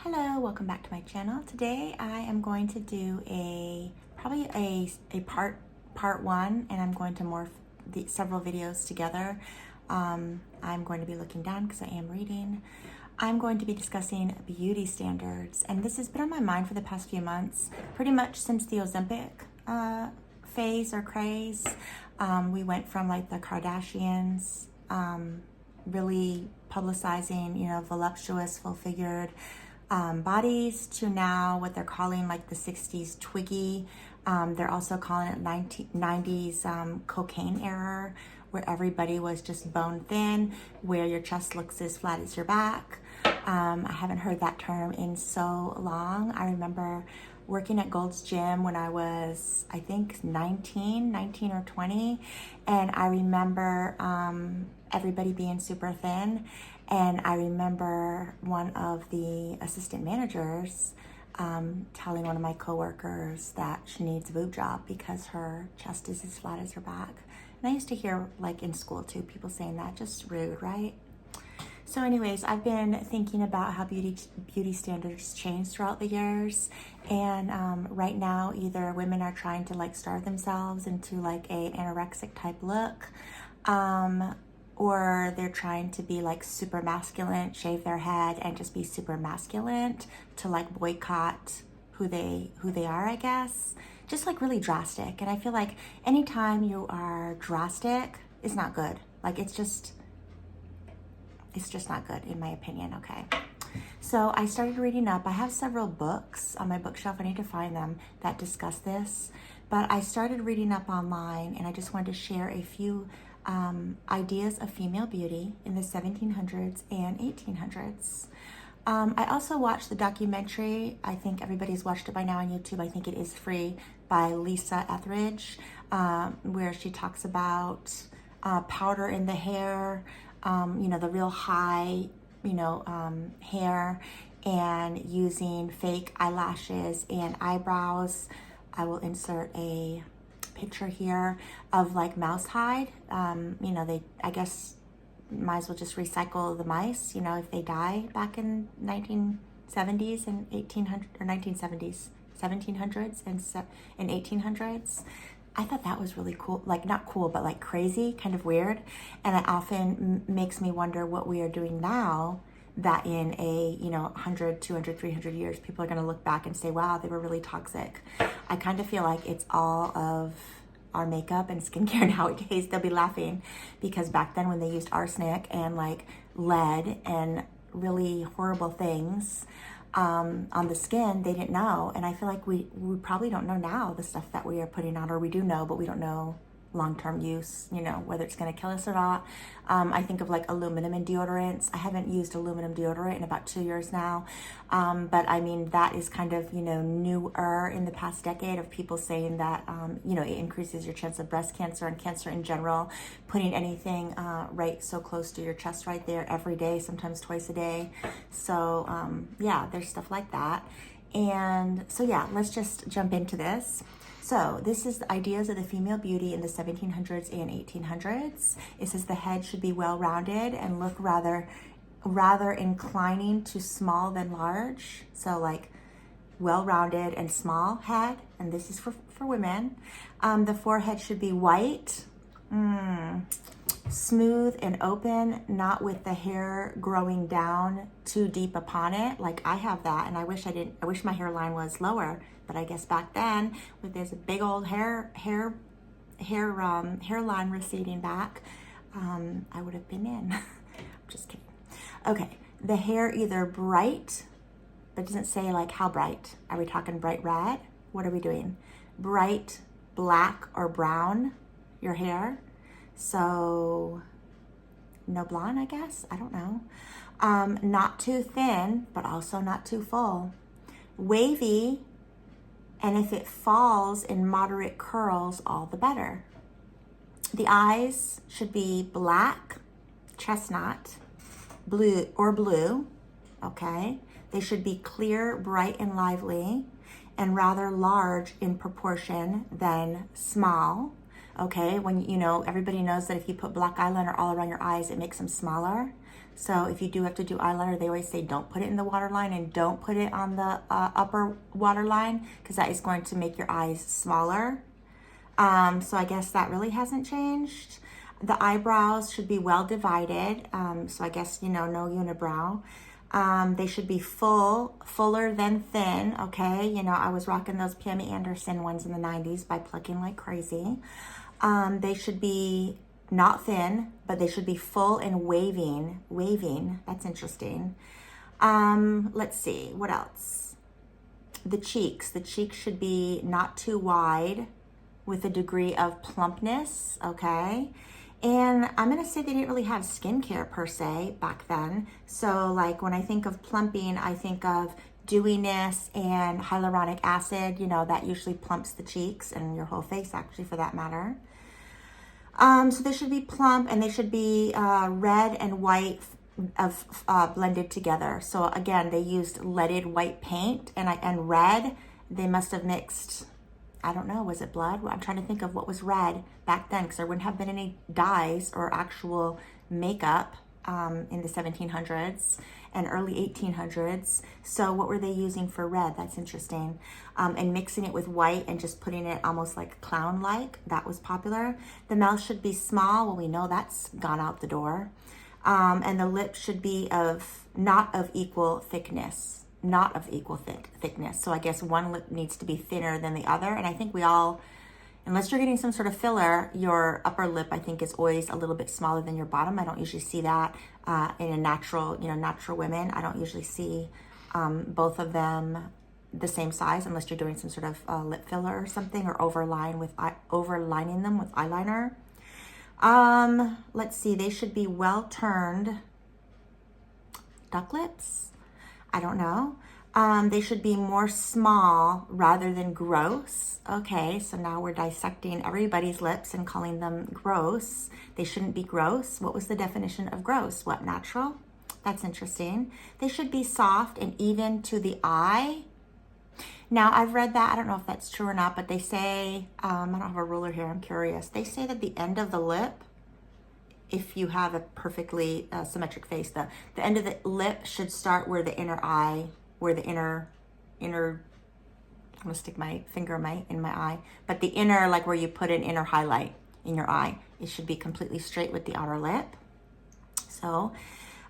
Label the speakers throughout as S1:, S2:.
S1: Hello, welcome back to my channel. Today I am going to do probably a part one, and I'm going to morph several videos together. I'm going to be looking down because I am reading. I'm going to be discussing beauty standards, and this has been on my mind for the past few months, pretty much since the Ozempic phase or craze. We went from like the Kardashians, really publicizing, voluptuous, full-figured bodies, to now what they're calling like the 60s twiggy. They're also calling it 90s cocaine era, where everybody was just bone thin, where your chest looks as flat as your back. I haven't heard that term in so long. I remember working at Gold's Gym when I was, I think, 19 or 20. And I remember everybody being super thin. And I remember one of the assistant managers telling one of my coworkers that she needs a boob job because her chest is as flat as her back. And I used to hear, like in school too, people saying that, just rude, right? So anyways, I've been thinking about how beauty standards change throughout the years. And right now, either women are trying to like starve themselves into like a anorexic type look, or they're trying to be like super masculine, shave their head and just be super masculine to like boycott who they are, I guess. Just like really drastic. And I feel like anytime you are drastic, it's not good. Like it's just not good in my opinion, okay? So I started reading up. I have several books on my bookshelf, I need to find them, that discuss this. But I started reading up online, and I just wanted to share a few ideas of female beauty in the 1700s and 1800s. I also watched the documentary, I think everybody's watched it by now on YouTube, I think it is free, by Lisa Etheridge, where she talks about powder in the hair, the real high, hair, and using fake eyelashes and eyebrows. I will insert a picture here of like mouse hide. I guess might as well just recycle the mice, if they die back in 1970s and 1800 or 1970s, 1700s and 1800s. I thought that was really cool, like not cool, but like crazy, kind of weird. And it often makes me wonder what we are doing now, that in a 100, 200, 300 years, people are going to look back and say, wow, they were really toxic. I kind of feel like it's all of our makeup and skincare nowadays. They'll be laughing because back then when they used arsenic and like lead and really horrible things on the skin, they didn't know. And I feel like we probably don't know now the stuff that we are putting on, or we do know, but we don't know long-term use, whether it's going to kill us or not. I think of like aluminum in deodorants. I haven't used aluminum deodorant in about 2 years now. But I mean, that is kind of, newer in the past decade, of people saying that, it increases your chance of breast cancer and cancer in general, putting anything right so close to your chest right there every day, sometimes twice a day. So yeah, there's stuff like that. And so yeah, let's just jump into this. So this is the ideas of the female beauty in the 1700s and 1800s. It says the head should be well-rounded and look rather inclining to small than large. So like well-rounded and small head, and this is for women. The forehead should be white, smooth and open, not with the hair growing down too deep upon it. Like I have that, and I wish my hairline was lower. But I guess back then, with this big old hairline receding back, I would have been in. I'm just kidding. Okay, the hair either bright, but it doesn't say like how bright. Are we talking bright red? What are we doing? Bright black or brown, your hair. So no blonde, I guess. I don't know. Not too thin, but also not too full. Wavy. And if it falls in moderate curls, all the better. The eyes should be black, chestnut, blue, okay? They should be clear, bright, and lively, and rather large in proportion than small, okay? When, everybody knows that if you put black eyeliner all around your eyes, it makes them smaller. So if you do have to do eyeliner, they always say don't put it in the waterline and don't put it on the upper waterline, because that is going to make your eyes smaller. So I guess that really hasn't changed. The eyebrows should be well divided. So I guess, you know, no unibrow. They should be fuller than thin, okay? You know, I was rocking those Pammy Anderson ones in the 90s by plucking like crazy. They should be not thin, but they should be full and waving. Waving, that's interesting. Let's see, what else? The cheeks should be not too wide with a degree of plumpness, okay? And I'm gonna say they didn't really have skincare per se back then. So like when I think of plumping, I think of dewiness and hyaluronic acid, you know, that usually plumps the cheeks and your whole face actually for that matter. So they should be plump, and they should be red and white blended together. So again, they used leaded white paint and red. They must have mixed, I don't know, was it blood? I'm trying to think of what was red back then, because there wouldn't have been any dyes or actual makeup in the 1700s and early 1800s. So what were they using for red? That's interesting. And mixing it with white and just putting it almost like clown-like, that was popular. The mouth should be small. Well, we know that's gone out the door. And the lips should be not of equal thickness. Not of equal thickness. So I guess one lip needs to be thinner than the other. And I think we all, unless you're getting some sort of filler, your upper lip, I think, is always a little bit smaller than your bottom. I don't usually see that in a natural, you know, natural women. I don't usually see both of them the same size unless you're doing some sort of lip filler or something, or overlining them with eyeliner. Let's see, they should be well turned duck lips. I don't know. They should be more small rather than gross. Okay, so now we're dissecting everybody's lips and calling them gross. They shouldn't be gross. What was the definition of gross? What, natural? That's interesting. They should be soft and even to the eye. Now, I've read that. I don't know if that's true or not, but they say, I don't have a ruler here, I'm curious. They say that the end of the lip, if you have a perfectly symmetric face, the end of the lip should start where the inner eye, where the inner, I'm gonna stick my finger in my eye, but the inner, like where you put an inner highlight in your eye, it should be completely straight with the outer lip. So,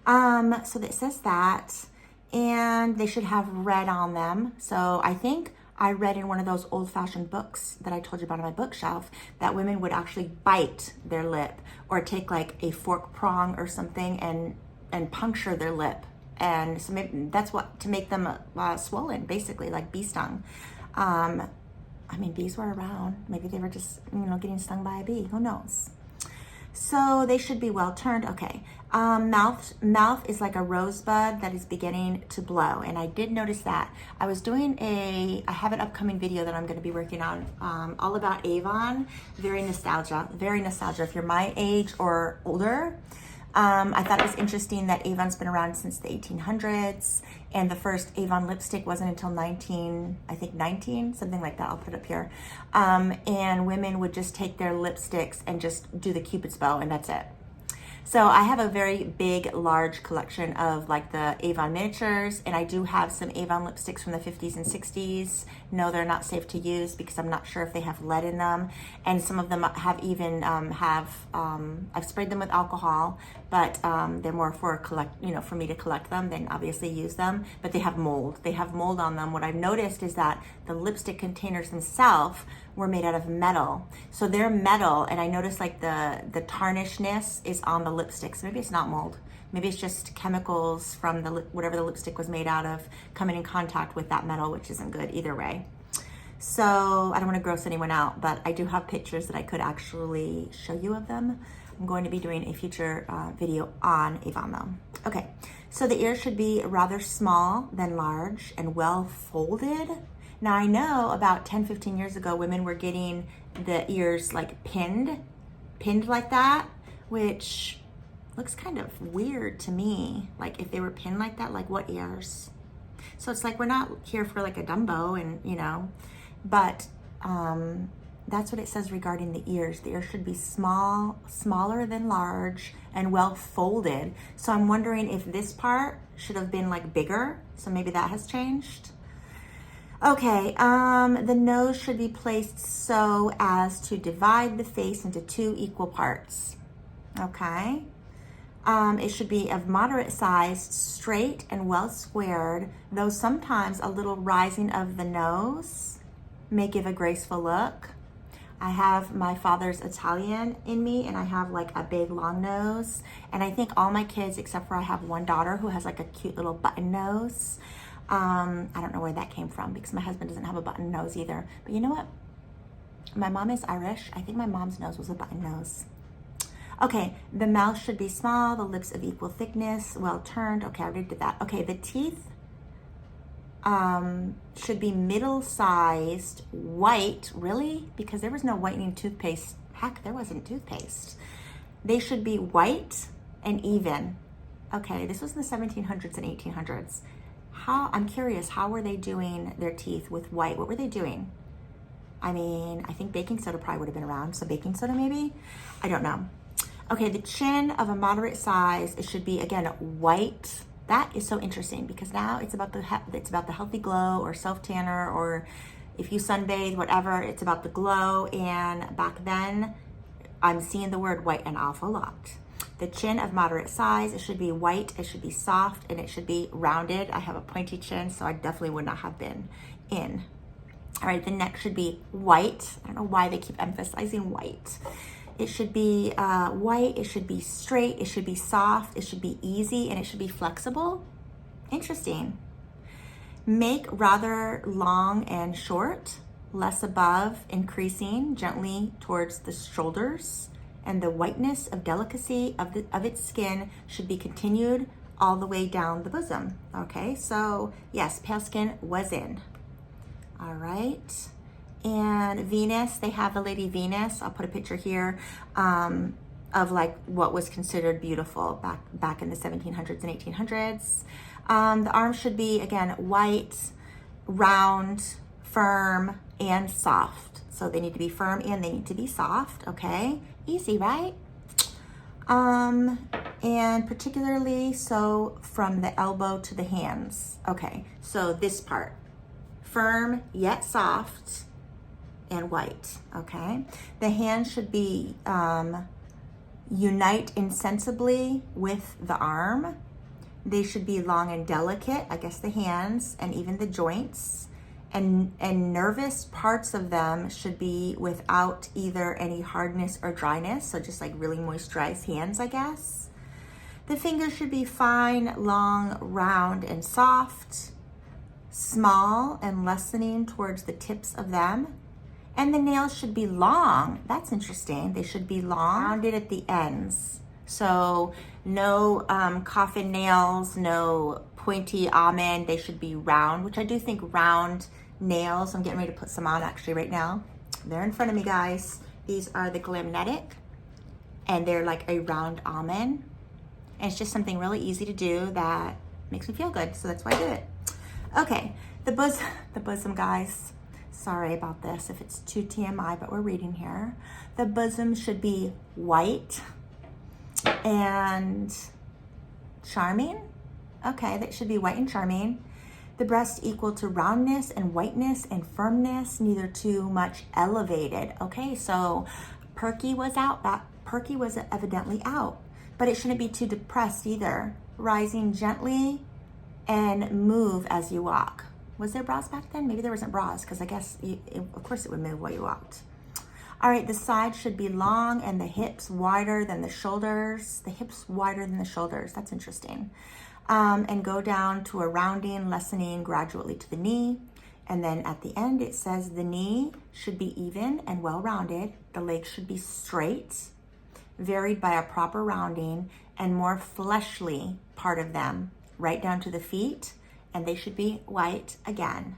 S1: so it says that, and they should have red on them. So I think I read in one of those old-fashioned books that I told you about on my bookshelf that women would actually bite their lip or take like a fork prong or something and puncture their lip. And so maybe that's what, to make them swollen, basically, like bee stung. I mean, bees were around. Maybe they were just, you know, getting stung by a bee. Who knows? So they should be well turned. Okay. Mouth is like a rosebud that is beginning to blow. And I did notice that. I was doing I have an upcoming video that I'm going to be working on all about Avon. Very nostalgia if you're my age or older. I thought it was interesting that Avon's been around since the 1800s, and the first Avon lipstick wasn't until 19, something like that. I'll put it up here. And women would just take their lipsticks and just do the Cupid's bow, and that's it. So I have a very big, large collection of like the Avon miniatures, and I do have some Avon lipsticks from the 50s and 60s. No, they're not safe to use because I'm not sure if they have lead in them. And some of them have even I've sprayed them with alcohol, but they're more for for me to collect them than obviously use them. But they have mold. They have mold on them. What I've noticed is that the lipstick containers themselves were made out of metal. So they're metal, and I noticed like the tarnishness is on the lipstick. So maybe it's not mold. Maybe it's just chemicals from whatever the lipstick was made out of coming in contact with that metal, which isn't good either way. So I don't want to gross anyone out, but I do have pictures that I could actually show you of them. I'm going to be doing a future video on Avon though. Okay, so the ears should be rather small than large and well folded. Now I know about 10-15 years ago, women were getting the ears like pinned like that, which looks kind of weird to me. Like if they were pinned like that, like what ears? So it's like, we're not here for like a Dumbo and, but That's what it says regarding the ears. The ears should be smaller than large, and well folded. So I'm wondering if this part should have been like bigger. So maybe that has changed. Okay, the nose should be placed so as to divide the face into 2 equal parts. Okay. It should be of moderate size, straight and well squared, though sometimes a little rising of the nose may give a graceful look. I have my father's Italian in me, and I have like a big long nose. And I think all my kids, except for I have one daughter who has like a cute little button nose. I don't know where that came from because my husband doesn't have a button nose either. But you know what? My mom is Irish. I think my mom's nose was a button nose. Okay, the mouth should be small, the lips of equal thickness, well turned. Okay, I already did that. Okay, the teeth should be middle-sized, white. Really? Because there was no whitening toothpaste. Heck, there wasn't toothpaste. They should be white and even. Okay, this was in the 1700s and 1800s. I'm curious, how were they doing their teeth with white? What were they doing? I mean, I think baking soda probably would have been around. So baking soda maybe? I don't know. Okay, the chin of a moderate size, it should be, again, white. That is so interesting because now it's about the healthy glow, or self-tanner, or if you sunbathe, whatever, it's about the glow. And back then, I'm seeing the word white an awful lot. The chin of moderate size, it should be white, it should be soft, and it should be rounded. I have a pointy chin, so I definitely would not have been in. All right, the neck should be white. I don't know why they keep emphasizing white. It should be white, it should be straight, it should be soft, it should be easy, and it should be flexible. Interesting. Make rather long and short, less above, increasing gently towards the shoulders, and the whiteness of delicacy of its skin should be continued all the way down the bosom. Okay, so yes, pale skin was in. All right. And Venus, they have the Lady Venus. I'll put a picture here of like what was considered beautiful back in the 1700s and 1800s. The arms should be, again, white, round, firm, and soft. So they need to be firm and they need to be soft, okay? Easy, right? And particularly so from the elbow to the hands. Okay, so this part, firm yet soft, and white, okay? The hands should be unite insensibly with the arm. They should be long and delicate, I guess the hands and even the joints. And nervous parts of them should be without either any hardness or dryness, so just like really moisturized hands, I guess. The fingers should be fine, long, round, and soft, small and lessening towards the tips of them. And the nails should be long. That's interesting. They should be long, rounded at the ends. So no coffin nails, no pointy almond. They should be round, which I do think round nails. I'm getting ready to put some on actually right now. They're in front of me, guys. These are the Glamatic, and they're like a round almond. And it's just something really easy to do that makes me feel good. So that's why I did it. Okay, the bosom, guys. Sorry about this if it's too TMI, but we're reading here. The bosom should be white and charming. Okay, that should be white and charming. The breast equal to roundness and whiteness and firmness, neither too much elevated. Okay, so perky was out. That perky was evidently out, but it shouldn't be too depressed either. Rising gently and move as you walk. Was there bras back then? Maybe there wasn't bras because I guess, of course it would move while you walked. All right, the sides should be long and the hips wider than the shoulders. The hips wider than the shoulders. That's interesting. And go down to a rounding, lessening gradually to the knee. And then at the end, it says the knee should be even and well-rounded. The legs should be straight, varied by a proper rounding, and more fleshly part of them, right down to the feet. And they should be white again.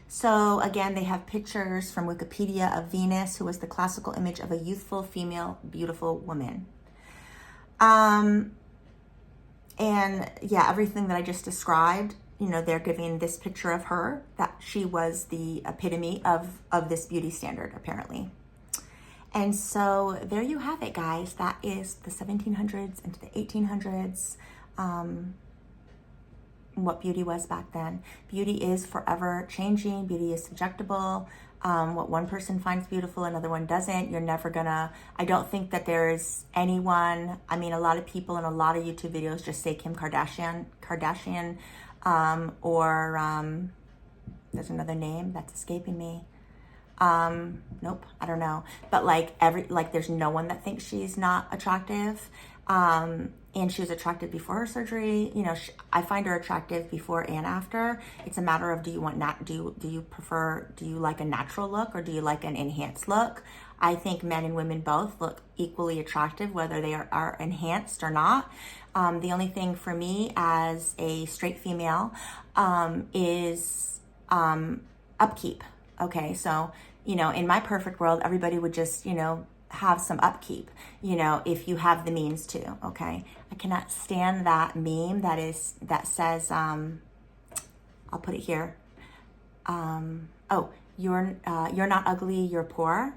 S1: So again, they have pictures from Wikipedia of Venus, who was the classical image of a youthful, female, beautiful woman. And yeah, everything that I just described they're giving this picture of her, that she was the epitome of this beauty standard, apparently. And so there you have it, guys. That is the 1700s into the 1800s. What beauty was back then. Beauty is forever changing. Beauty is subjectable. What one person finds beautiful, another one doesn't. You're never gonna, I don't think that there's anyone, I mean, a lot of people in a lot of YouTube videos just say Kim Kardashian, there's another name that's escaping me. Nope, I don't know. But like there's no one that thinks she's not attractive. And she was attractive before her surgery. I find her attractive before and after. It's a matter of, do you like a natural look, or do you like an enhanced look? I think men and women both look equally attractive, whether they are enhanced or not. The only thing for me as a straight female is upkeep. Okay, so, in my perfect world, everybody would just, have some upkeep, if you have the means to. Okay, I cannot stand that meme that says, I'll put it here. Oh, you're not ugly, you're poor.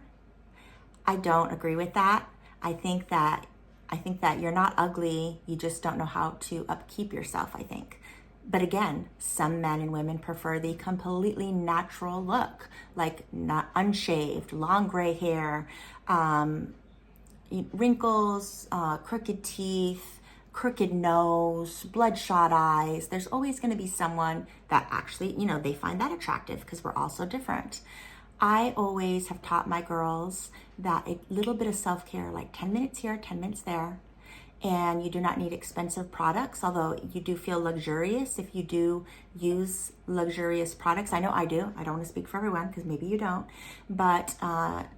S1: I don't agree with that. I think that you're not ugly, you just don't know how to upkeep yourself, I think. But again, some men and women prefer the completely natural look, like not unshaved, long gray hair, wrinkles, crooked teeth, crooked nose, bloodshot eyes. There's always going to be someone that actually, they find that attractive, because we're all so different. I always have taught my girls that a little bit of self-care, like 10 minutes here, 10 minutes there, and you do not need expensive products, although you do feel luxurious if you do use luxurious products. I know I do. I don't want to speak for everyone, because maybe you don't. But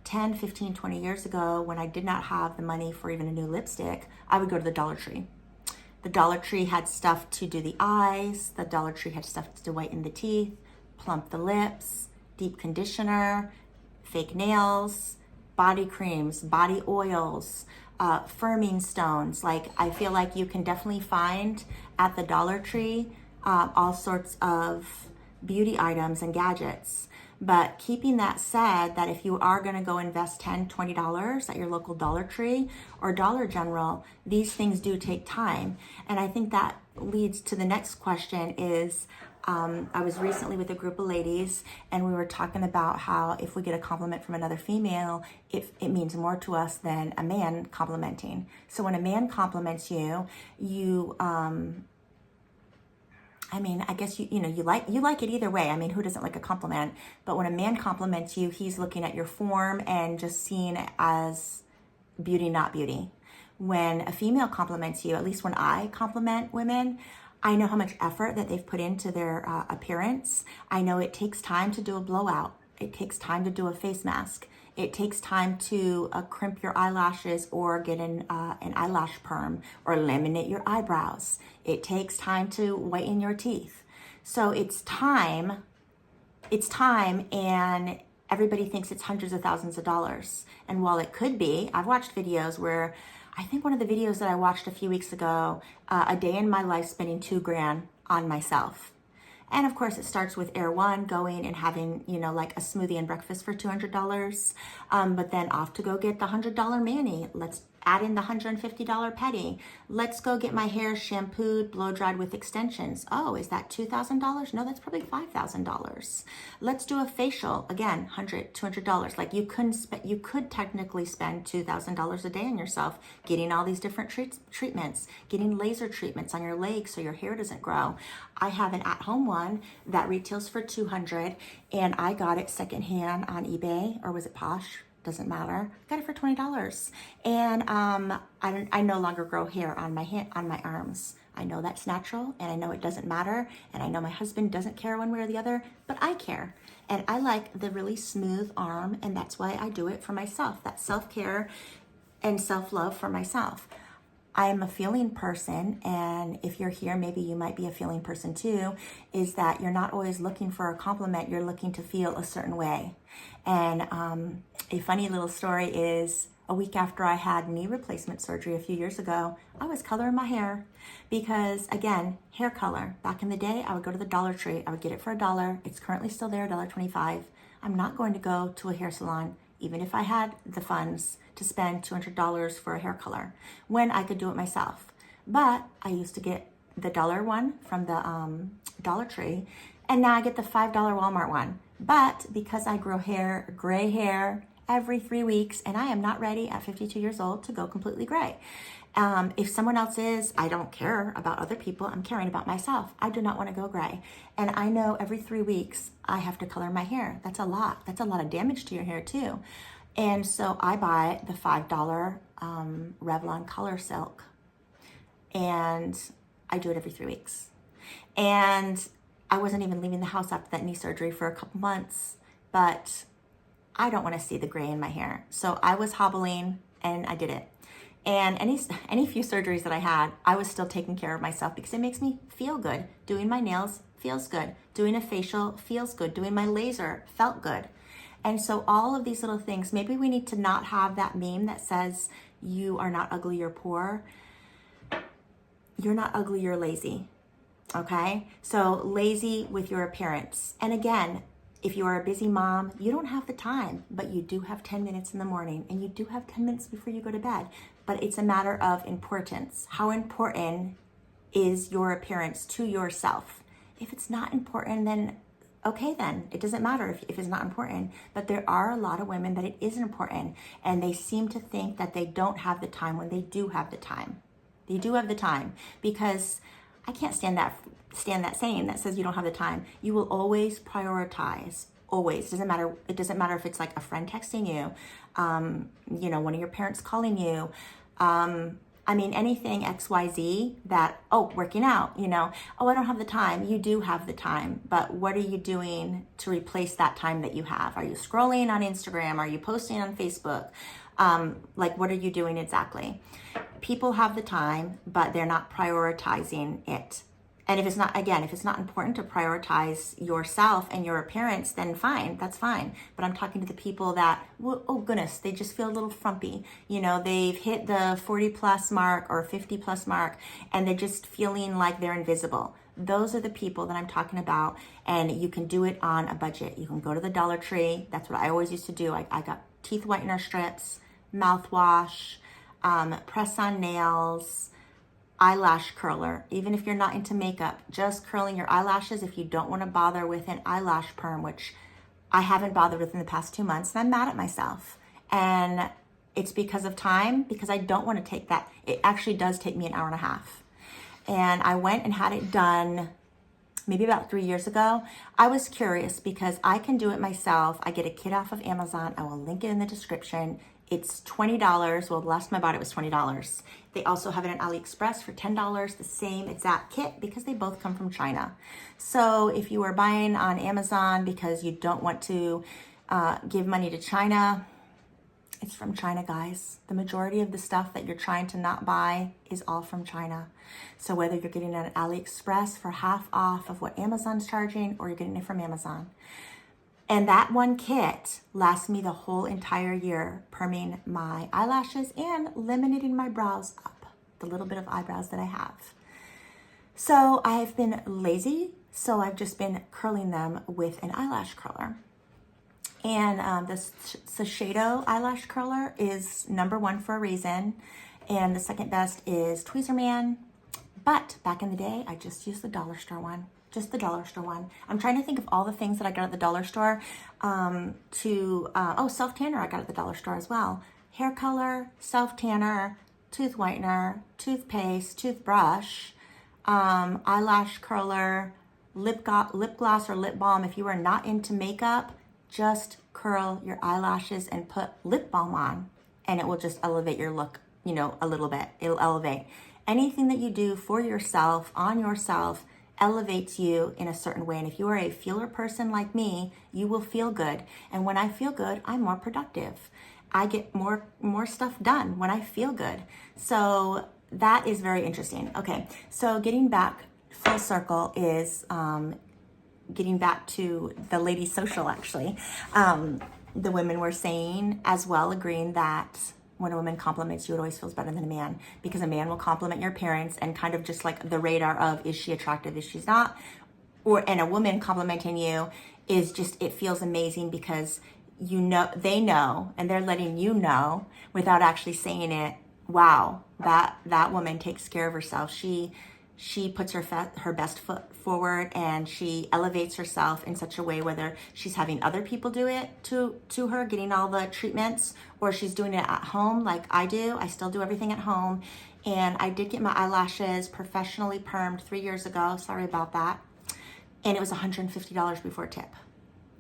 S1: 10, 15, 20 years ago, when I did not have the money for even a new lipstick, I would go to the Dollar Tree. The Dollar Tree had stuff to do the eyes. The Dollar Tree had stuff to whiten the teeth, plump the lips, deep conditioner, fake nails, body creams, body oils, firming stones. Like, I feel like you can definitely find at the Dollar Tree all sorts of beauty items and gadgets. But keeping that said, that if you are going to go invest $10, $20 at your local Dollar Tree or Dollar General, these things do take time. And I think that leads to the next question is, I was recently with a group of ladies, and we were talking about how if we get a compliment from another female, it means more to us than a man complimenting. So when a man compliments you, I mean, I guess you like it either way. I mean, who doesn't like a compliment? But when a man compliments you, he's looking at your form and just seeing it as beauty, not beauty. When a female compliments you, at least when I compliment women, I know how much effort that they've put into their appearance. I know it takes time to do a blowout. It takes time to do a face mask. It takes time to crimp your eyelashes, or get an eyelash perm, or laminate your eyebrows. It takes time to whiten your teeth. So it's time, and everybody thinks it's hundreds of thousands of dollars. And while it could be, I've watched videos where, I think one of the videos that I watched a few weeks ago, a day in my life spending $2,000 on myself. And of course, it starts with Air One, going and having, like a smoothie and breakfast for $200. But then off to go get the $100 mani. Let's add in the $150 pedi. Let's go get my hair shampooed, blow dried with extensions. Oh, is that $2,000? No, that's probably $5,000. Let's do a facial. Again, $100, $200. Like, you could technically spend $2,000 a day on yourself, getting all these different treatments, getting laser treatments on your legs so your hair doesn't grow. I have an at-home one that retails for $200, and I got it secondhand on eBay, or was it Posh? Doesn't matter. Got it for $20, and I no longer grow hair on my arms. I know that's natural, and I know it doesn't matter, and I know my husband doesn't care one way or the other, but I care, and I like the really smooth arm, and that's why I do it for myself. That's self-care and self-love for myself. I am a feeling person, and if you're here, maybe you might be a feeling person too, is that you're not always looking for a compliment, you're looking to feel a certain way. And a funny little story is, a week after I had knee replacement surgery a few years ago, I was coloring my hair because, again, hair color. Back in the day, I would go to the Dollar Tree. I would get it for $1. It's currently still there, $1.25. I'm not going to go to a hair salon, even if I had the funds to spend $200 for a hair color, when I could do it myself. But I used to get the dollar one from the Dollar Tree, and now I get the $5 Walmart one. But because I grow gray hair every 3 weeks, and I am not ready at 52 years old to go completely gray. If someone else is, I don't care about other people. I'm caring about myself. I do not want to go gray. And I know every 3 weeks I have to color my hair. That's a lot. That's a lot of damage to your hair too. And so I buy the $5 Revlon Color Silk, and I do it every 3 weeks. And I wasn't even leaving the house after that knee surgery for a couple months, but I don't want to see the gray in my hair. So I was hobbling and I did it. And any few surgeries that I had, I was still taking care of myself because it makes me feel good. Doing my nails feels good. Doing a facial feels good. Doing my laser felt good. And so all of these little things, maybe we need to not have that meme that says you are not ugly, you're poor. You're not ugly, you're lazy. Okay? So lazy with your appearance. And again, if you are a busy mom, you don't have the time, but you do have 10 minutes in the morning, and you do have 10 minutes before you go to bed. But it's a matter of importance. How important is your appearance to yourself? If it's not important, then okay, then it doesn't matter if it's not important. But there are a lot of women that it is important, and they seem to think that they don't have the time when they do have the time. They do have the time, because I can't stand that saying that says you don't have the time. You will always prioritize. Always. It doesn't matter if it's like a friend texting you, one of your parents calling you, anything XYZ that, working out, I don't have the time. You do have the time, but what are you doing to replace that time that you have? Are you scrolling on Instagram? Are you posting on Facebook? What are you doing exactly? People have the time, but they're not prioritizing it. And if it's not important to prioritize yourself and your appearance, then fine, that's fine. But I'm talking to the people that, oh goodness, they just feel a little frumpy. They've hit the 40 plus mark or 50 plus mark, and they're just feeling like they're invisible. Those are the people that I'm talking about, and you can do it on a budget. You can go to the Dollar Tree. That's what I always used to do. I got teeth whitener strips, mouthwash, press-on nails, eyelash curler. Even if you're not into makeup, just curling your eyelashes if you don't want to bother with an eyelash perm, which I haven't bothered with in the past 2 months, and I'm mad at myself. And it's because of time, because I don't want to take that. It actually does take me an hour and a half. And I went and had it done maybe about 3 years ago. I was curious because I can do it myself. I get a kit off of Amazon. I will link it in the description. It's $20. Well, the last time I bought it was $20. They also have it on AliExpress for $10, the same exact kit, because they both come from China. So if you are buying on Amazon because you don't want to give money to China, it's from China, guys. The majority of the stuff that you're trying to not buy is all from China. So whether you're getting it on AliExpress for half off of what Amazon's charging, or you're getting it from Amazon. And that one kit lasts me the whole entire year, perming my eyelashes and laminating my brows up, the little bit of eyebrows that I have. So I've been lazy, so I've just been curling them with an eyelash curler. And the Shiseido eyelash curler is #1 for a reason. And the second best is Tweezerman. But back in the day, I just used the dollar store one. Just the dollar store one. I'm trying to think of all the things that I got at the dollar store. Self-tanner I got at the dollar store as well. Hair color, self-tanner, tooth whitener, toothpaste, toothbrush, eyelash curler, lip gloss or lip balm. If you are not into makeup, just curl your eyelashes and put lip balm on, and it will just elevate your look, a little bit. It'll elevate. Anything that you do for yourself, on yourself, elevates you in a certain way. And if you are a feeler person like me, you will feel good. And when I feel good, I'm more productive. I get more stuff done when I feel good. So that is very interesting. Okay, so getting back full circle is getting back to the ladies' social, actually. The women were saying as well, agreeing that when a woman compliments you, it always feels better than a man, because a man will compliment your appearance and kind of just like the radar of, is she attractive, is she's not? And a woman complimenting you is just, it feels amazing because you know, they know, and they're letting you know without actually saying it. Wow, that woman takes care of herself. She puts her best foot forward, and she elevates herself in such a way, whether she's having other people do it to her, getting all the treatments, or she's doing it at home like I do. I still do everything at home. And I did get my eyelashes professionally permed 3 years ago. Sorry about that. And it was $150 before tip.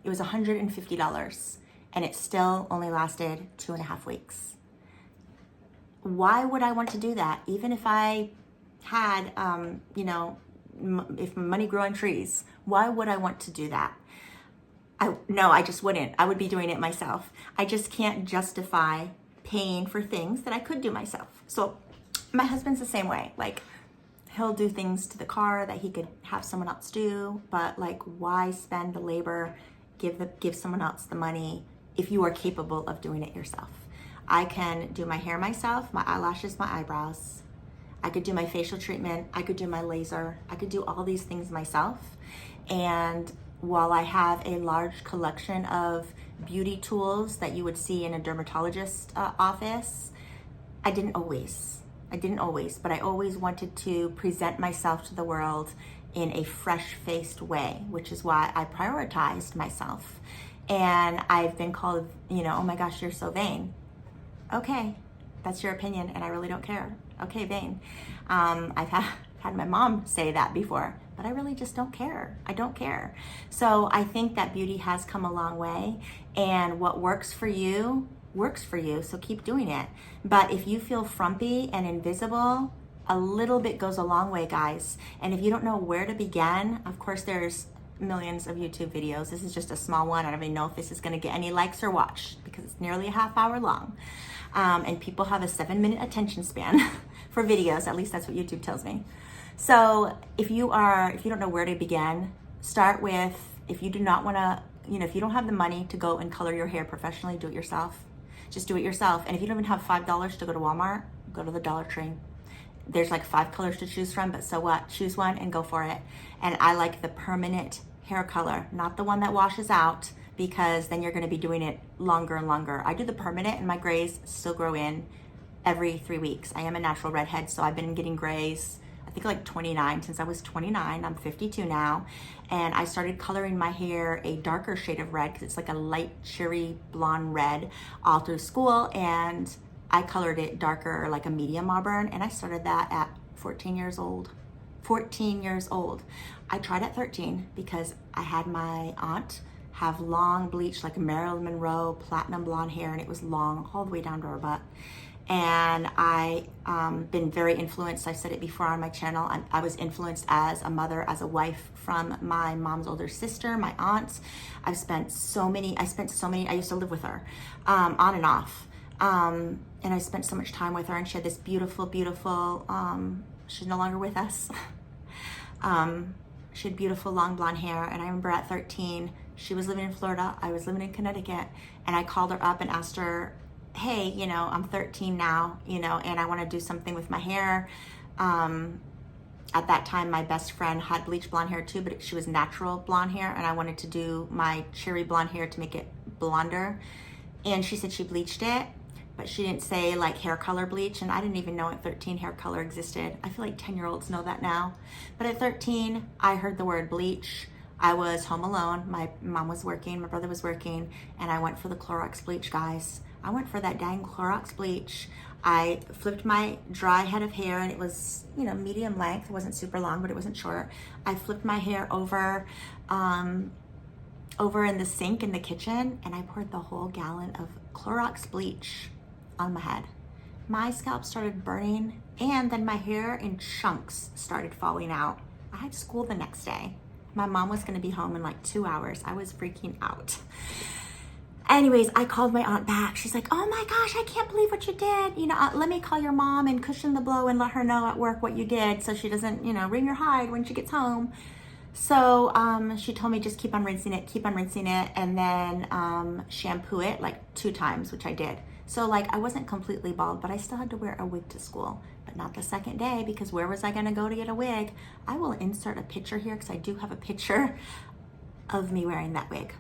S1: It was $150, and it still only lasted 2.5 weeks. Why would I want to do that? Even if I had, if money grew on trees, why would I want to do that? No, I just wouldn't. I would be doing it myself. I just can't justify paying for things that I could do myself. So my husband's the same way. Like, he'll do things to the car that he could have someone else do, but like, why spend the labor, give someone else the money if you are capable of doing it yourself? I can do my hair myself, my eyelashes, my eyebrows. I could do my facial treatment. I could do my laser. I could do all these things myself. And while I have a large collection of beauty tools that you would see in a dermatologist's office, I didn't always, but I always wanted to present myself to the world in a fresh-faced way, which is why I prioritized myself. And I've been called, oh my gosh, you're so vain. Okay, that's your opinion, and I really don't care. Okay, vain. I've had my mom say that before, but I really just don't care. I don't care. So I think that beauty has come a long way, and what works for you, so keep doing it. But if you feel frumpy and invisible, a little bit goes a long way, guys. And if you don't know where to begin, of course there's millions of YouTube videos. This is just a small one. I don't even know if this is going to get any likes or watch, because it's nearly a half hour long. And people have a 7-minute attention span for videos. At least that's what YouTube tells me. So if you don't know where to begin, start with, if you do not want to, if you don't have the money to go and color your hair professionally, do it yourself. Just do it yourself. And if you don't even have $5 to go to Walmart, go to the Dollar Tree. There's like 5 colors to choose from, but so what? Choose one and go for it. And I like the permanent hair color, not the one that washes out, because then you're going to be doing it longer and longer. I do the permanent, and my grays still grow in every 3 weeks. I am a natural redhead, so I've been getting grays, I think like 29, since I was 29. I'm 52 now. And I started coloring my hair a darker shade of red, because it's like a light cherry blonde red, all through school. And I colored it darker, like a medium auburn, and I started that at 14 years old. 14 years old. I tried at 13 because I had my aunt have long bleach, like a Marilyn Monroe platinum blonde hair, and it was long all the way down to her butt. And I been very influenced. I've said it before on my channel. I was influenced as a mother, as a wife, from my mom's older sister, my aunt. I spent so many, I used to live with her on and off. And I spent so much time with her, and she had this beautiful, she's no longer with us. She had beautiful long blonde hair. And I remember at 13, she was living in Florida, I was living in Connecticut, and I called her up and asked her, hey, I'm 13 now, and I want to do something with my hair. At that time, my best friend had bleach blonde hair too, but she was natural blonde hair, and I wanted to do my cherry blonde hair to make it blonder. And she said she bleached it, but she didn't say like hair color bleach, and I didn't even know at 13 hair color existed. I feel like 10-year-olds know that now. But at 13, I heard the word bleach. I was home alone. My mom was working, my brother was working, and I went for the Clorox bleach, guys. I went for that dang Clorox bleach. I flipped my dry head of hair, and it was, medium length. It wasn't super long, but it wasn't short. I flipped my hair over in the sink in the kitchen, and I poured the whole gallon of Clorox bleach on my head. My scalp started burning, and then my hair in chunks started falling out. I had school the next day. My mom was gonna be home in like 2 hours. I was freaking out. Anyways, I called my aunt back. She's like, oh my gosh, I can't believe what you did. Let me call your mom and cushion the blow and let her know at work what you did, so she doesn't, wring your hide when she gets home. So she told me just keep on rinsing it, and then shampoo it like 2 times, which I did. So like I wasn't completely bald, but I still had to wear a wig to school, but not the second day, because where was I gonna go to get a wig? I will insert a picture here because I do have a picture of me wearing that wig.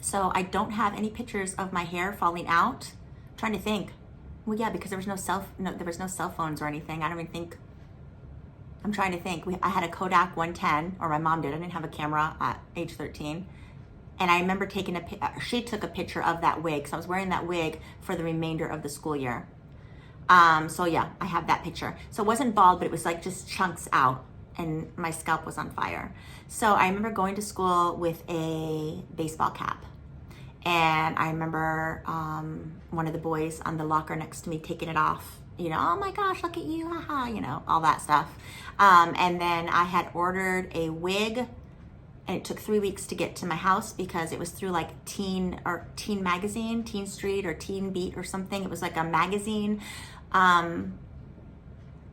S1: So I don't have any pictures of my hair falling out. I'm trying to think. Well, yeah, because there was no cell phones or anything. I don't even think. I'm trying to think. I had a Kodak 110, or my mom did. I didn't have a camera at age 13. And I remember taking she took a picture of that wig. So I was wearing that wig for the remainder of the school year. So yeah, I have that picture. So it wasn't bald, but it was like just chunks out, and my scalp was on fire. So I remember going to school with a baseball cap. And I remember one of the boys on the locker next to me taking it off, you know, oh my gosh, look at you, haha, you know, all that stuff. And then I had ordered a wig, and it took 3 weeks to get to my house because it was through like Teen Magazine, Teen Street or Teen Beat or something. It was like a magazine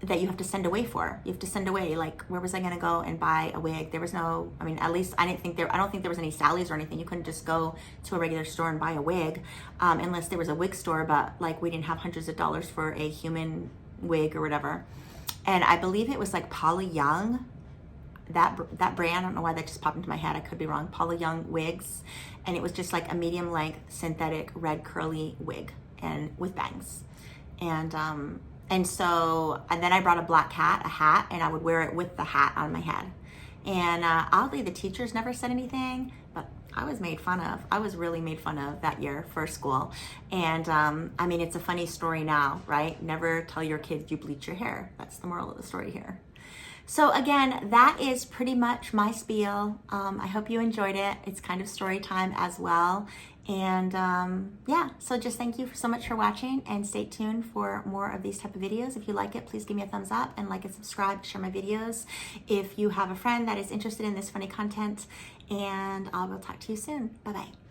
S1: that you have to send away for. You have to send away, like, where was I gonna go and buy a wig? There was no, I mean, at least I don't think there was any Sally's or anything. You couldn't just go to a regular store and buy a wig unless there was a wig store, but like we didn't have hundreds of dollars for a human wig or whatever. And I believe it was like Paula Young, that brand, I don't know why that just popped into my head, I could be wrong, Paula Young wigs. And it was just like a medium length synthetic red curly wig and with bangs. And then I brought a black hat, and I would wear it with the hat on my head. And oddly, the teachers never said anything, but I was made fun of. I was really made fun of that year for school. And I mean, it's a funny story now, right? Never tell your kids you bleach your hair. That's the moral of the story here. So again, that is pretty much my spiel. I hope you enjoyed it. It's kind of story time as well. And yeah, so just thank you so much for watching, and stay tuned for more of these type of videos. If you like it, please give me a thumbs up and like and subscribe, share my videos if you have a friend that is interested in this funny content, and I will talk to you soon. Bye-bye.